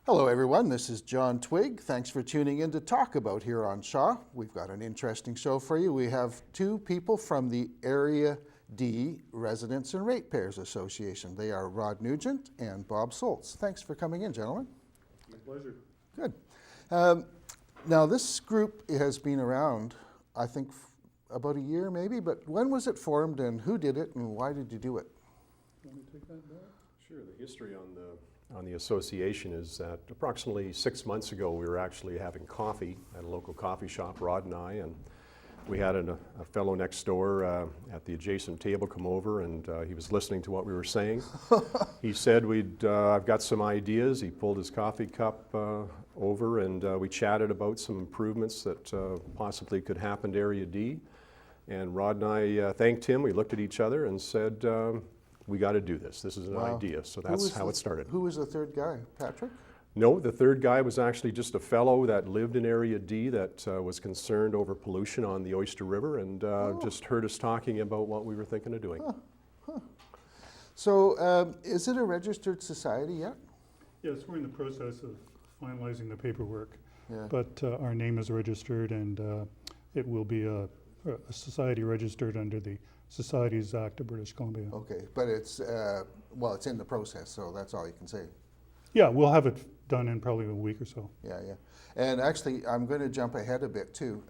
Hello everyone, this is John Twigg. Thanks for tuning in to Talk About here on Shaw. We've got an interesting show for you. We have two people from the Area D Residents and Ratepayers Association. They are Rod Nugent and Bob Solc. Thanks for coming in, gentlemen. My pleasure. Good. Now this group has been around, I think, about a year maybe, but when was it formed and who did it and why did you do it? Want me to take that back? Sure. The history on the association is that approximately 6 months ago we were actually having coffee at a local coffee shop, Rod and I, and we had a fellow next door at the adjacent table come over, and he was listening to what we were saying. He said, I've got some ideas. He pulled his coffee cup over, and we chatted about some improvements that possibly could happen to Area D. And Rod and I thanked him. We looked at each other and said, we got to do this. This is an idea. So that's how it started. Who was the third guy? Patrick? No, the third guy was actually just a fellow that lived in Area D that was concerned over pollution on the Oyster River and just heard us talking about what we were thinking of doing. So is it a registered society yet? Yes, we're in the process of finalizing the paperwork, Yeah. but our name is registered, and it will be a society registered under the Societies Act of British Columbia. Okay, but it's, well, it's in the process, so that's all you can say. Yeah, we'll have it done in probably a week or so. Yeah, yeah. And actually, I'm going to jump ahead a bit too,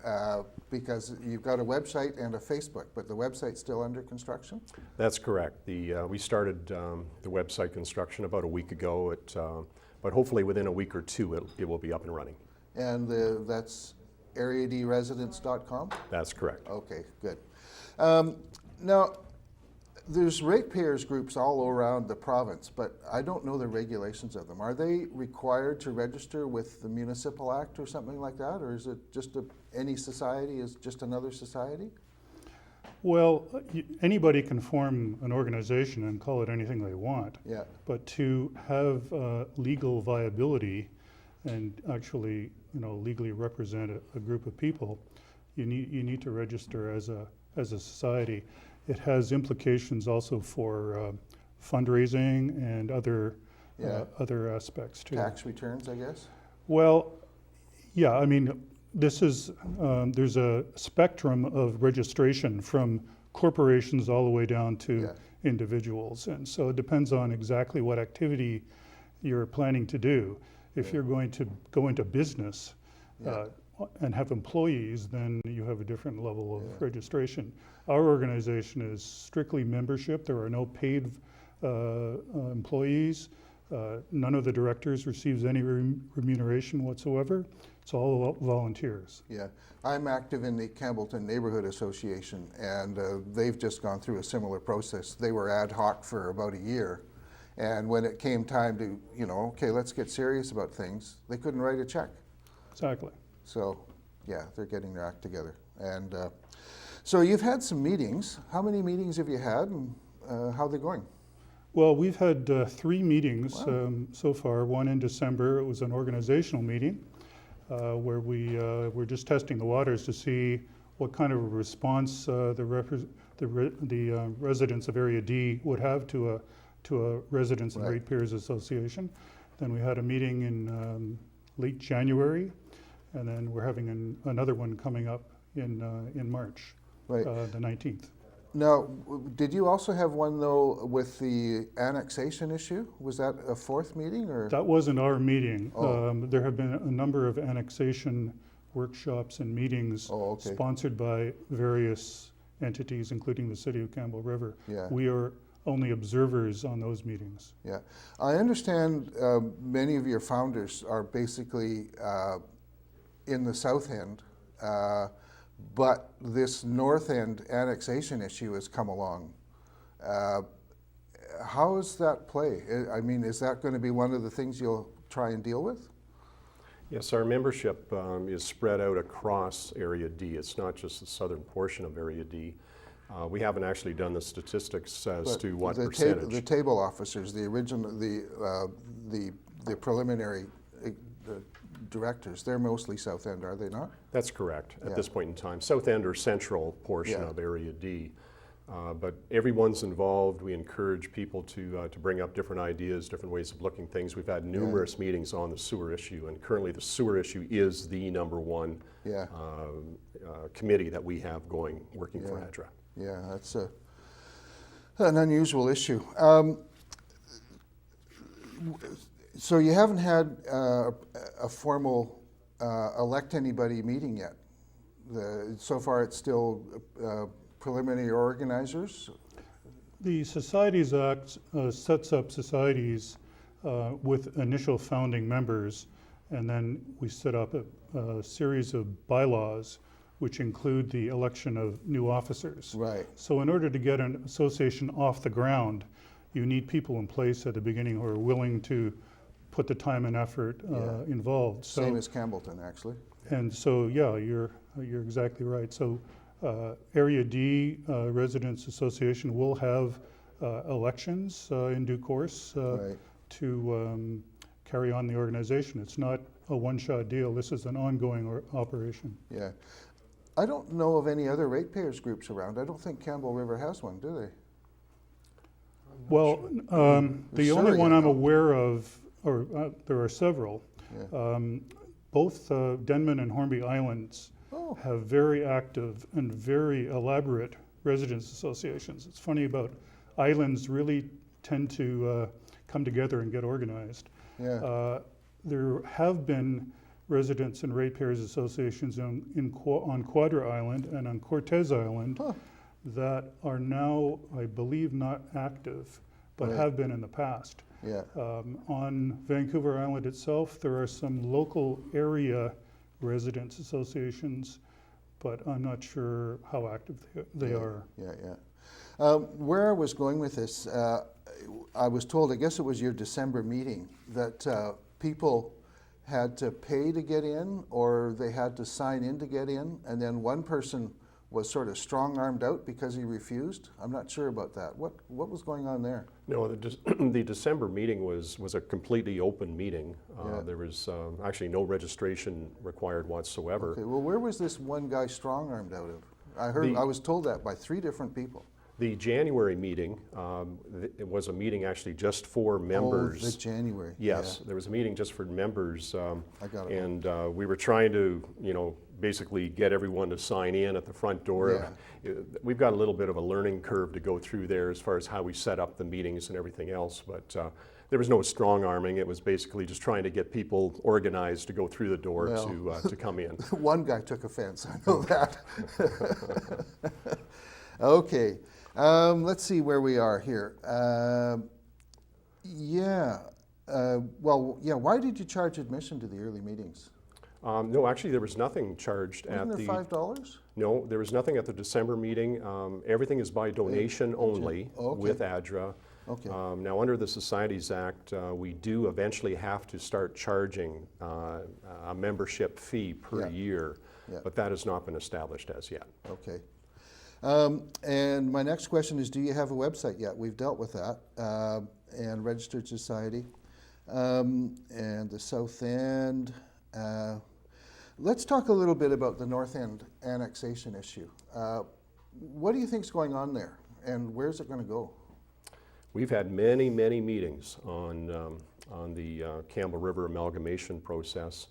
because you've got a website and a Facebook, but the website's still under construction? That's correct. We started the website construction about a week ago, but hopefully within a week or two it will be up and running. And that's areadresidents.com? That's correct. Okay, good. Now, there's ratepayers groups all around the province, but I don't know the regulations of them. Are they required to register with the Municipal Act or something like that, or is it just any society is just another society? Well, anybody can form an organization and call it anything they want. Yeah. But to have legal viability and actually, legally represent a group of people, you need to register as a society. It has implications also for fundraising and other aspects too. Tax returns, I guess? Well, yeah, I mean, this is, there's a spectrum of registration from corporations all the way down to individuals. And so it depends on exactly what activity you're planning to do. If you're going to go into business and have employees, then you have a different level of registration. Our organization is strictly membership. There are no paid employees. None of the directors receives any remuneration whatsoever. It's all volunteers. Yeah, I'm active in the Campbellton Neighborhood Association, and they've just gone through a similar process. They were ad hoc for about a year, and when it came time to, okay, let's get serious about things, they couldn't write a check. Exactly. So, yeah, they're getting their act together. And so you've had some meetings. How many meetings have you had, and how are they going? Well, we've had 3 meetings so far. One in December. It was an organizational meeting where we were just testing the waters to see what kind of a response the residents of Area D would have to a Residents and Ratepayers Association. Then we had a meeting in late January, and then we're having another one coming up in March, the 19th. Now, did you also have one, though, with the annexation issue? Was that a 4th meeting, or? That wasn't our meeting. Oh. There have been a number of annexation workshops and meetings sponsored by various entities, including the City of Campbell River. Yeah. We are only observers on those meetings. Yeah. I understand many of your founders are basically in the South End, but this North End annexation issue has come along. How does that play? I mean, is that going to be one of the things you'll try and deal with? Yes, our membership is spread out across Area D. It's not just the southern portion of Area D. We haven't actually done the statistics as to what percentage. The table officers, the original, the preliminary directors, they're mostly South End, are they not? That's correct at this point in time. South End or central portion of Area D. But everyone's involved. We encourage people to bring up different ideas, different ways of looking at things. We've had numerous meetings on the sewer issue, and currently the sewer issue is the number one committee that we have working for ADRA. Yeah, that's an unusual issue. So you haven't had a formal elect anybody meeting yet. So far it's still preliminary organizers? The Societies Act sets up societies with initial founding members, and then we set up a series of bylaws which include the election of new officers. Right. So in order to get an association off the ground, you need people in place at the beginning who are willing to put the time and effort involved. So, same as Campbellton, actually. and so, yeah, you're exactly right. So Area D Residents Association will have elections in due course to carry on the organization. It's not a one-shot deal. This is an ongoing operation. Yeah. I don't know of any other ratepayers groups around. I don't think Campbell River has one, do they? Well, the only one I'm aware of, or there are several, both Denman and Hornby Islands have very active and very elaborate residents associations. It's funny about islands really tend to come together and get organized. Yeah. There have been residents and ratepayers associations on Quadra Island and on Cortez Island that are now, I believe, not active, but have been in the past. Yeah. On Vancouver Island itself, there are some local area residents associations, but I'm not sure how active they are. Yeah. Where I was going with this, I was told, I guess it was your December meeting, that people had to pay to get in, or they had to sign in to get in, and then one person was sort of strong-armed out because he refused. I'm not sure about that. What was going on there? No, the December meeting was a completely open meeting. There was actually no registration required whatsoever. Okay, well, where was this one guy strong-armed out of? I was told that by 3 different people. The January meeting, it was a meeting actually just for members. Oh, the January. Yes, there was a meeting just for members. I got it. And we were trying to, basically get everyone to sign in at the front door. We've got a little bit of a learning curve to go through there as far as how we set up the meetings and everything else, but there was no strong arming. It was basically just trying to get people organized to go through the door to come in. One guy took offense, I know that. Okay, let's see where we are here. Why did you charge admission to the early meetings? No, actually there was nothing charged at the... Wasn't there $5? No, there was nothing at the December meeting. Everything is by donation only with ADRA. Okay. Now under the Societies Act, we do eventually have to start charging a membership fee per year, but that has not been established as yet. Okay. And my next question is, do you have a website yet? We've dealt with that, and registered society, and the South End. Let's talk a little bit about the North End annexation issue. What do you think's going on there, and where's it going to go? We've had many, many meetings on the Campbell River amalgamation process,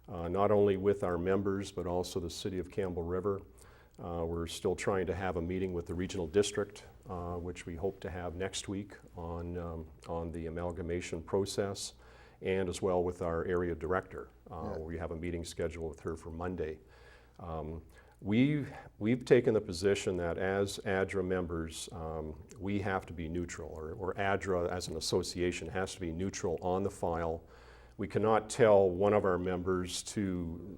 not only with our members, but also the City of Campbell River. We're still trying to have a meeting with the regional district, which we hope to have next week on the amalgamation process, and as well with our area director. We have a meeting scheduled with her for Monday. We've taken the position that as ADRA members, we have to be neutral, or ADRA as an association has to be neutral on the file. We cannot tell one of our members to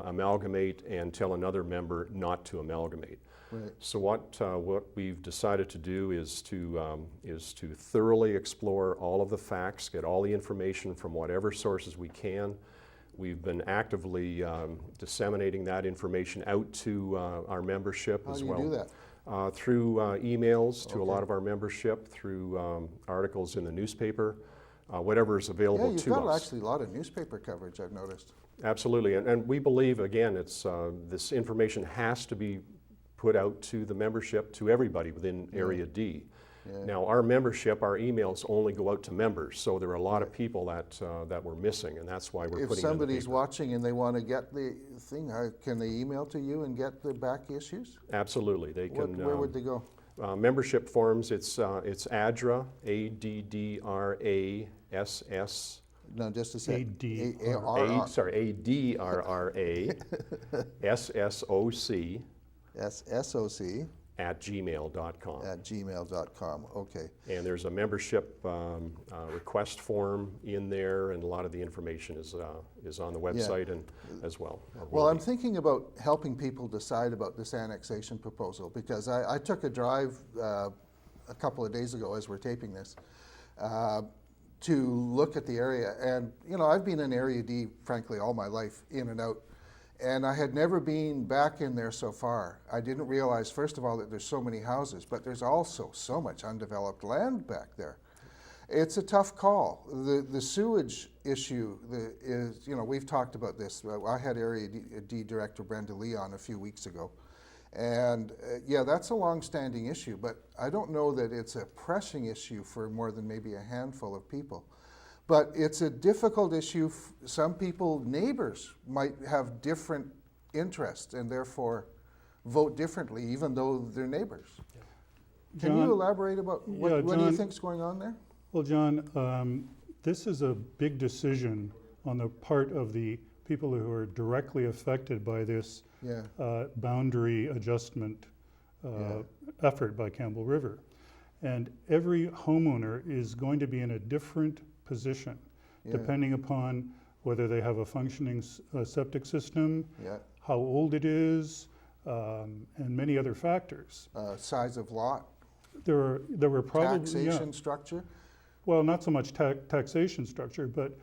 amalgamate and tell another member not to amalgamate. Right. So what we've decided to do is to thoroughly explore all of the facts, get all the information from whatever sources we can. We've been actively disseminating that information out to our membership as well. How do you do that? Through emails to a lot of our membership, through articles in the newspaper, whatever is available to us. You've got actually a lot of newspaper coverage, I've noticed. Absolutely, and we believe, again, it's this information has to be put out to the membership, to everybody within Area D. Yeah. Now, our membership, our emails only go out to members, so there are a lot of people that we're missing, and that's why we're If putting it in the somebody's paper. watching and they want to get the thing, can they email to you and get the back issues? Absolutely, they can. Where would they go? Membership forms, it's ADRA, ADDRASS. No, just a sec. ADRRA. ADRRA SSOC SSOC @gmail.com. @gmail.com. Okay. And there's a membership request form in there, and a lot of the information is on the website and as well. or Well, will I'm be. thinking about helping people decide about this annexation proposal, because I took a drive a couple of days ago as we're taping this to look at the area. And, you know, I've been in Area D, frankly, all my life, in and out. And I had never been back in there so far. I didn't realize, first of all, that there's so many houses, but there's also so much undeveloped land back there. It's a tough call. The sewage issue is, you know, we've talked about this. I had Area D Director Brenda Lee on a few weeks ago. And yeah, that's a long-standing issue, but I don't know that it's a pressing issue for more than maybe a handful of people. But it's a difficult issue. Some people, neighbors, might have different interests and therefore vote differently, even though they're neighbors. Can John- you elaborate about what do you John- think's going on there? Well, John, this is a big decision on the part of the people who are directly affected by this Yeah, boundary adjustment Yeah. effort by Campbell River. And every homeowner is going to be in a different position, yeah, depending upon whether they have a functioning septic system, yeah. how old it is, and many other factors. Size of lot, There were probably, taxation structure. well, not so much taxation structure, but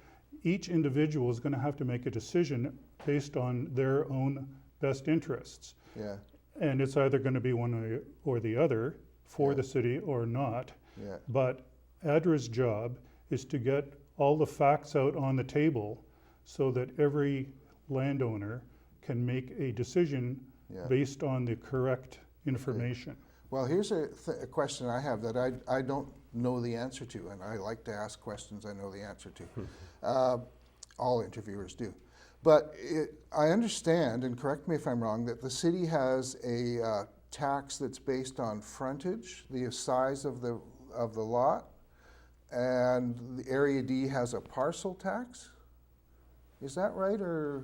each individual is going to have to make a decision based on their own best interests. Yeah, And it's either going to be one or the other for Yeah. the city or not. yeah, But ADRA's job is to get all the facts out on the table so that every landowner can make a decision yeah. based on the correct information. Well, here's a question I have that I don't know the answer to, and I like to ask questions I know the answer to. All interviewers do. But I understand, and correct me if I'm wrong, that the city has a tax that's based on frontage, the size of the lot, and the Area D has a parcel tax? Is that right, or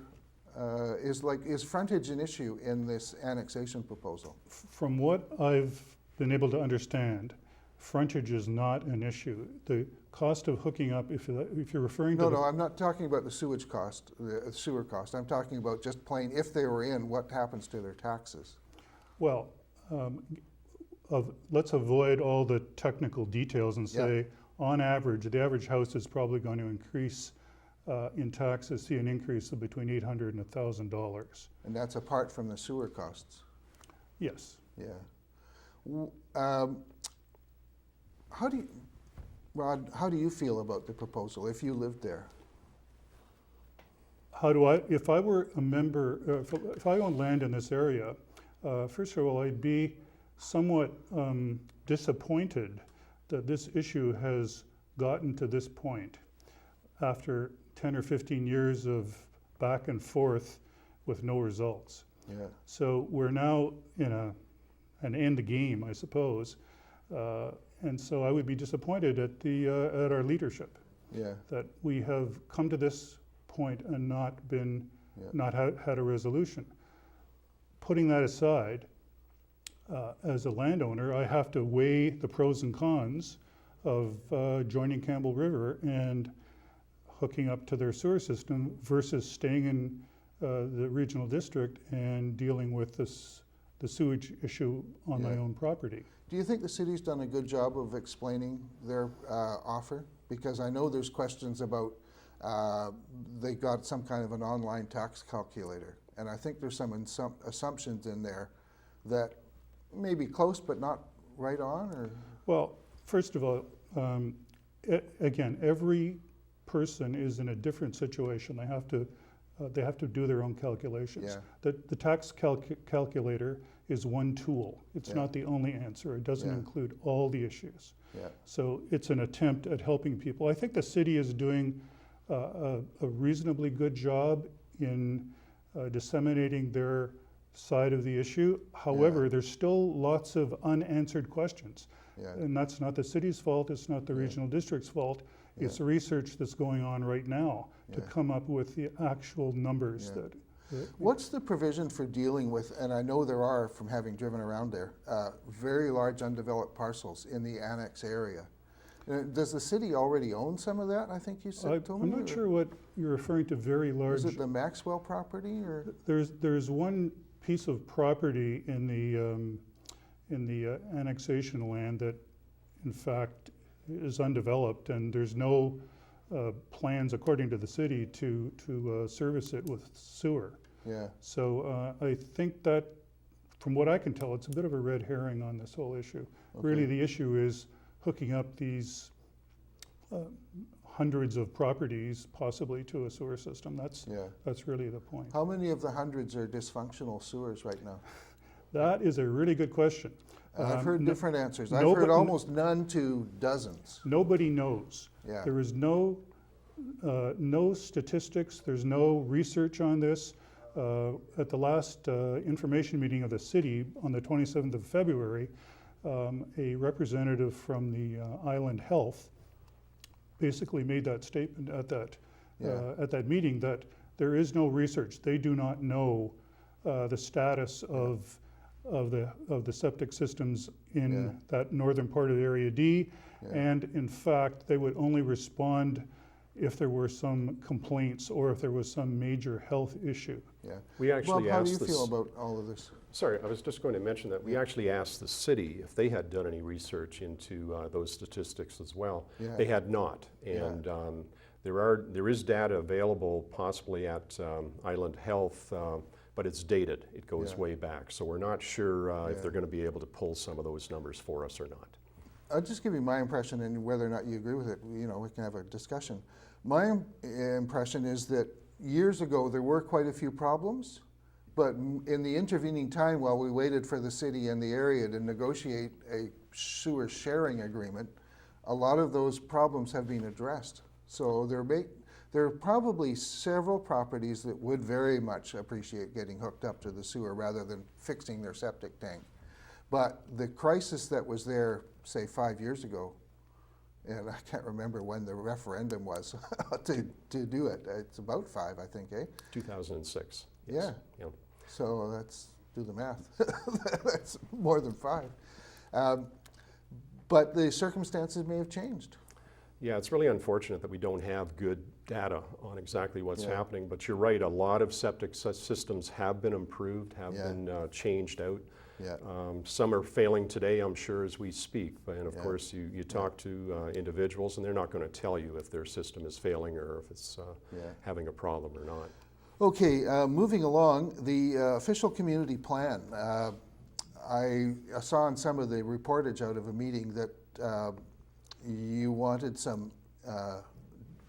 is frontage an issue in this annexation proposal? From what I've been able to understand, frontage is not an issue. The cost of hooking up, if you're referring to No, I'm not talking about the sewage cost, the sewer cost. I'm talking about just plain, if they were in, what happens to their taxes? Well, let's avoid all the technical details and Yeah. say, on average, the average house is probably going to increase in taxes, see an increase of between $800 and $1,000. And that's apart from the sewer costs. Yes. Yeah. Rod, how do you feel about the proposal if you lived there? If I were a member, if I owned land in this area, first of all, I'd be somewhat disappointed that this issue has gotten to this point after 10 or 15 years of back and forth with no results. Yeah. So we're now in an end game, I suppose. And so I would be disappointed at our leadership Yeah. that we have come to this point and not had a resolution. Putting that aside, as a landowner, I have to weigh the pros and cons of joining Campbell River and hooking up to their sewer system versus staying in the regional district and dealing with the sewage issue on my Yeah. own property. Do you think the city's done a good job of explaining their offer? Because I know there's questions about they got some kind of an online tax calculator. And I think there's some assumptions in there that may be close but not right on, or? Well, first of all, again, every person is in a different situation. They have to do their own calculations. Yeah. The tax calculator is one tool. It's Yeah. not the only answer. It doesn't Yeah. include all the issues. Yeah. So it's an attempt at helping people. I think the city is doing a reasonably good job in disseminating their side of the issue. However, there's still lots of unanswered questions. Yeah. And that's not the city's fault, it's not the Yeah. regional district's fault. Yeah. It's research that's going on right now to Yeah. come up with the actual numbers Yeah. that. What's the provision for dealing with, and I know there are from having driven around there, very large undeveloped parcels in the annex area? Does the city already own some of that, I think you said, told me? I'm not sure what you're referring to, very large. Is it the Maxwell property, or? There's one piece of property in the annexation land that, in fact, is undeveloped, and there's no plans, according to the city, to service it with sewer. Yeah, So I think that, from what I can tell, it's a bit of a red herring on this whole issue. Really, Okay. the issue is hooking up these hundreds of properties, possibly, to a sewer system. yeah. That's really the point. How many of the hundreds are dysfunctional sewers right now? That is a really good question. I've heard no- different answers. I've no, heard but- almost none to dozens. Nobody knows. Yeah, There is no statistics, there's no research on this. At the last information meeting of the city on the 27th of February, a representative from the Island Health basically made that statement at that meeting, that there is no research. They do not know the status of the septic systems in Yeah. that northern part of Area D. Yeah. And in fact, they would only respond if there were some complaints or if there was some major health issue. yeah. We Bob, actually how do you asked feel this. about all of this? Sorry, I was just going to mention that we actually asked the city if they had done any research into those statistics as well. Yeah. They had not, Yeah. and there is data available possibly at Island Health, but it's dated. It goes Yeah. way back, so we're not sure if Yeah. they're going to be able to pull some of those numbers for us or not. I'll just give you my impression, and whether or not you agree with it, we can have a discussion. My impression is that years ago there were quite a few problems, but in the intervening time while we waited for the city and the area to negotiate a sewer sharing agreement, a lot of those problems have been addressed. So there are probably several properties that would very much appreciate getting hooked up to the sewer rather than fixing their septic tank. But the crisis that was there, say, 5 years ago, and I can't remember when the referendum was to do it. It's about 5, I think, eh? 2006. Yeah. Yeah. So let's do the math. That's more than 5. But the circumstances may have changed. Yeah, it's really unfortunate that we don't have good data on exactly what's Yeah. happening, but you're right, a lot of septic systems have been improved, have Yeah. been changed out. Yeah. Some are failing today, I'm sure, as we speak, and of Yeah. course you talk to individuals and they're not going to tell you if their system is failing or if it's Yeah. having a problem or not. Okay, moving along, the official community plan. I saw in some of the reportage out of a meeting that you wanted some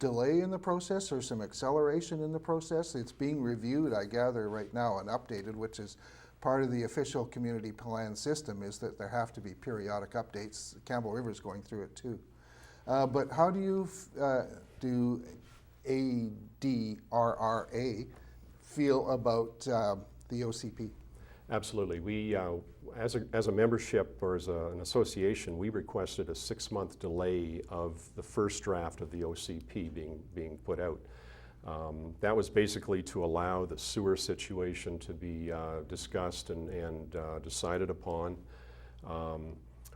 delay in the process or some acceleration in the process. It's being reviewed, I gather, right now and updated, which is part of the official community plan system, is that there have to be periodic updates. Campbell River's going through it too. But how do you do ADRRA feel about the OCP? Absolutely. We, as a membership or as an association, we requested a 6-month delay of the first draft of the OCP being put out. That was basically to allow the sewer situation to be discussed and decided upon.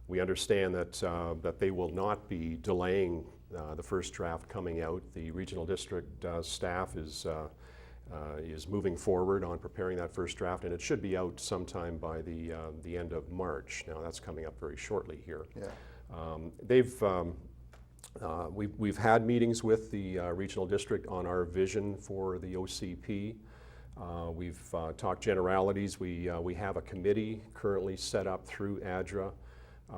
We understand that they will not be delaying the first draft coming out. The regional district staff is moving forward on preparing that first draft, and it should be out sometime by the end of March. Now that's coming up very shortly here. Yeah. We've had meetings with the regional district on our vision for the OCP. We've talked generalities. We have a committee currently set up through ADRA,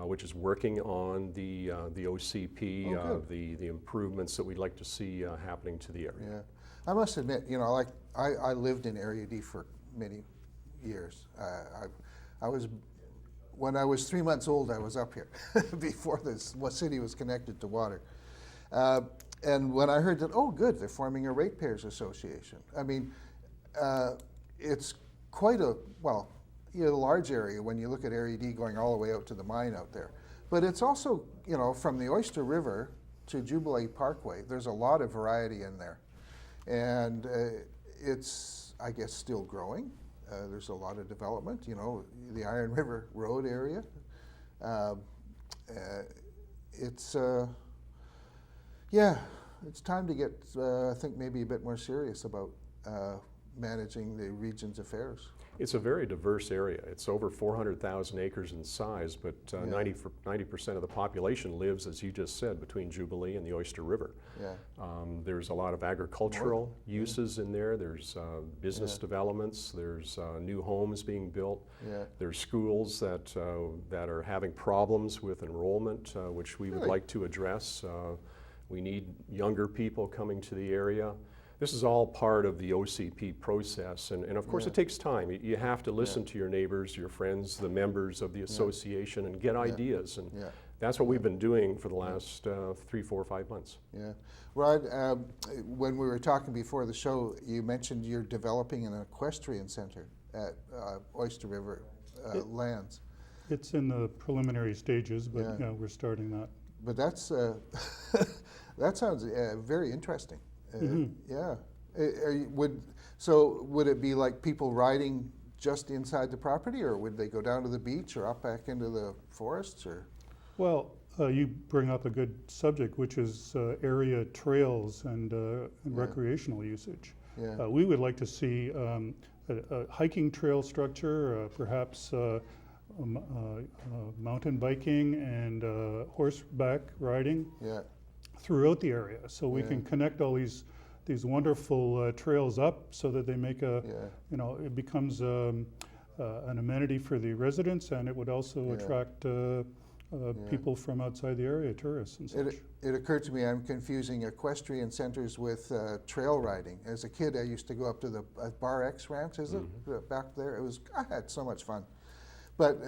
which is working on the OCP, Oh, the improvements that we'd like to see happening to the area. Yeah, I must admit, like I lived in Area D for many years. When I was 3 months old, I was up here before this city was connected to water. And when I heard that, oh, good, they're forming a Ratepayers Association. I mean, it's quite a large area when you look at Area D going all the way out to the mine out there. But it's also, from the Oyster River to Jubilee Parkway, there's a lot of variety in there. And it's, I guess, still growing. There's a lot of development, the Iron River Road area. It's time to get, I think, maybe a bit more serious about managing the region's affairs. It's a very diverse area. It's over 400,000 acres in size, but 90% of the population lives, as you just said, between Jubilee and the Oyster River. Yeah. There's a lot of agricultural uses in there. There's business developments. There's new homes being built. Yeah. There's schools that are having problems with enrollment, which we would like to address. We need younger people coming to the area. This is all part of the OCP process, and of course it takes time. You have to listen to your neighbors, your friends, the members of the association, and get ideas, and that's what we've been doing for the last 3, 4, 5 months. Yeah. Rod, when we were talking before the show, you mentioned you're developing an equestrian center at Oyster River lands. It's in the preliminary stages, but we're starting that. But that's that sounds very interesting. Yeah. Would it be like people riding just inside the property, or would they go down to the beach or up back into the forests? Or? Well, you bring up a good subject, which is area trails and recreational usage. Yeah. We would like to see a hiking trail structure, perhaps mountain biking and horseback riding. Yeah. Throughout the area, so we can connect all these wonderful trails up, so that they make it becomes an amenity for the residents, and it would also attract people from outside the area, tourists and such. It occurred to me I'm confusing equestrian centers with trail riding. As a kid, I used to go up to the Bar X Ranch, back there? I had so much fun. But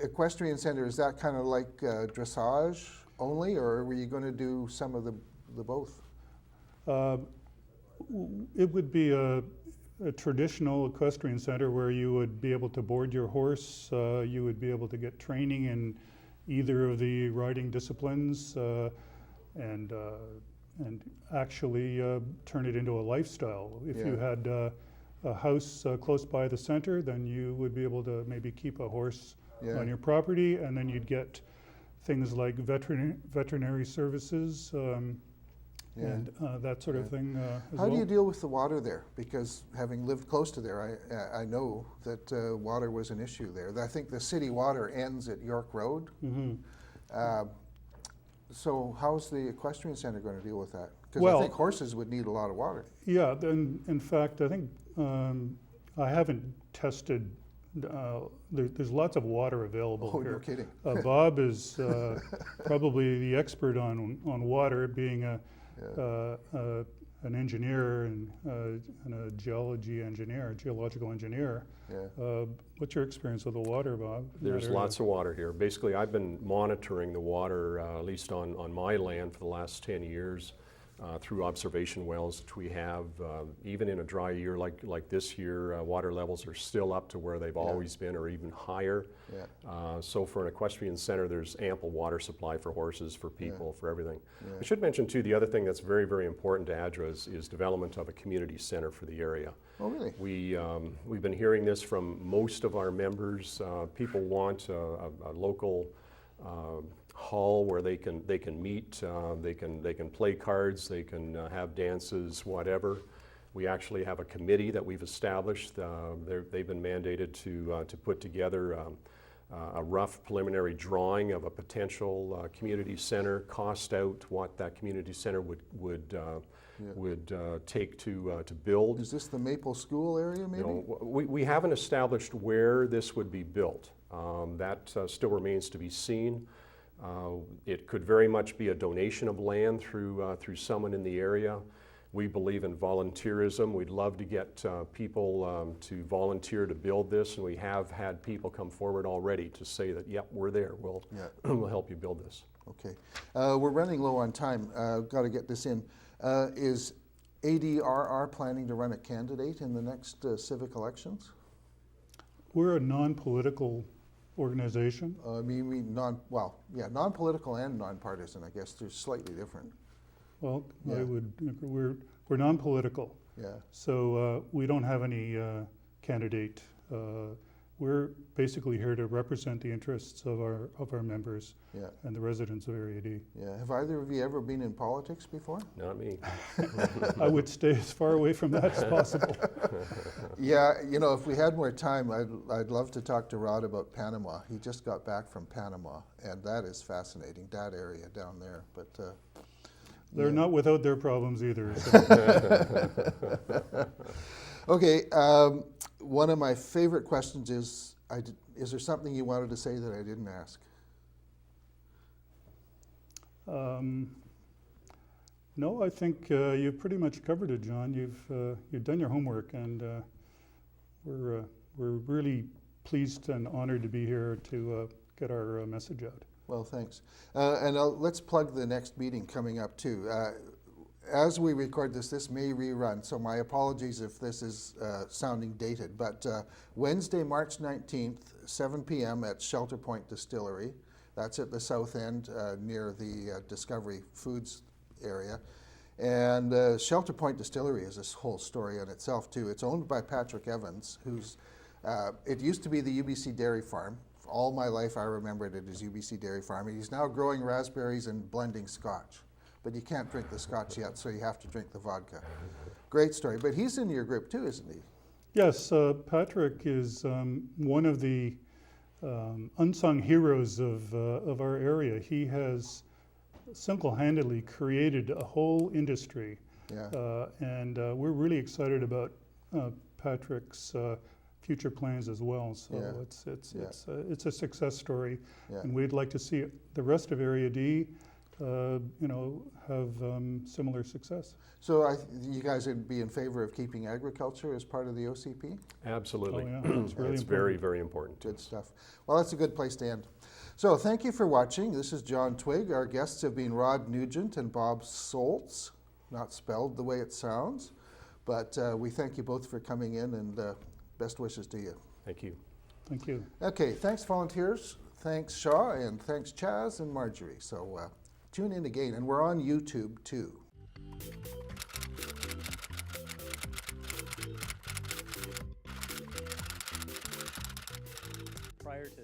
equestrian center, is that kind of like dressage only, or were you going to do some of the both? It would be a traditional equestrian center where you would be able to board your horse. You would be able to get training in either of the riding disciplines, and actually turn it into a lifestyle. If you had a house close by the center, then you would be able to maybe keep a horse on your property, and then you'd get things like veterinary services and that sort of thing as How well. do you deal with the water there? Because having lived close to there, I know that water was an issue there. I think the city water ends at York Road. So how's the equestrian center going to deal with that? Because I think horses would need a lot of water. Yeah, in fact, I think I haven't tested. There's lots of water available here. No kidding. Bob is probably the expert on water, being an engineer and a geological engineer. What's your experience with the water, Bob? There's lots of water here. Basically, I've been monitoring the water, at least on my land, for the last 10 years. Through observation wells that we have. Even in a dry year like this year, water levels are still up to where they've always been, or even higher. So for an equestrian center, there's ample water supply for horses, for people, for everything. I should mention too, the other thing that's very, very important to ADRA is development of a community center for the area. Oh, really? We've been hearing this from most of our members. People want a local hall where they can meet, they can play cards, they can have dances, whatever. We actually have a committee that we've established. They've been mandated to put together a rough preliminary drawing of a potential community center, cost out what that community center would take to build. Is this the Maple School area, maybe? No, we haven't established where this would be built. That still remains to be seen. It could very much be a donation of land through someone in the area. We believe in volunteerism. We'd love to get people to volunteer to build this, and we have had people come forward already to say that, yep, we're there. We'll, we'll help you build this. Okay. We're running low on time. Got to get this in. Is ADRR planning to run a candidate in the next civic elections? We're a non-political organization. Non-political and non-partisan. I guess they're slightly different. Well, Yeah. we're non-political. Yeah. So we don't have any candidate. We're basically here to represent the interests of our members Yeah. and the residents of Area D. Yeah. Have either of you ever been in politics before? Not me. I would stay as far away from that as possible. Yeah. You know, if we had more time, I'd love to talk to Rod about Panama. He just got back from Panama, and that is fascinating. That area down there, but. They're yeah. not without their problems either. So. Okay, one of my favorite questions is there something you wanted to say that I didn't ask? No, I think you've pretty much covered it, John. You've done your homework, and we're really pleased and honored to be here to get our message out. Well, thanks. And let's plug the next meeting coming up too. As we record this may rerun, so my apologies if this is sounding dated, but Wednesday, March 19th, 7 p.m. at Shelter Point Distillery. That's at the south end near the Discovery Foods area. And Shelter Point Distillery is this whole story in itself too. It's owned by Patrick Evans, who's, it used to be the UBC Dairy Farm. All my life I remembered it as UBC Dairy Farm. He's now growing raspberries and blending scotch. But you can't drink the scotch yet, so you have to drink the vodka. Great story. But he's in your group too, isn't he? Yes, Patrick is one of the unsung heroes of our area. He has single-handedly created a whole industry. Yeah. And we're really excited about Patrick's future plans as well. So Yeah. it's a success story, Yeah. and we'd like to see the rest of Area D, have similar success. So you guys would be in favor of keeping agriculture as part of the OCP? Absolutely. Oh, yeah, it's really It's important. very, very important. Good stuff. Well, that's a good place to end. So thank you for watching. This is John Twigg. Our guests have been Rod Nugent and Bob Solc, not spelled the way it sounds. But we thank you both for coming in, and best wishes to you. Thank you. Thank you. Okay, thanks volunteers. Thanks Shaw, and thanks Chaz and Marjorie. So tune in again, and we're on YouTube too. Prior to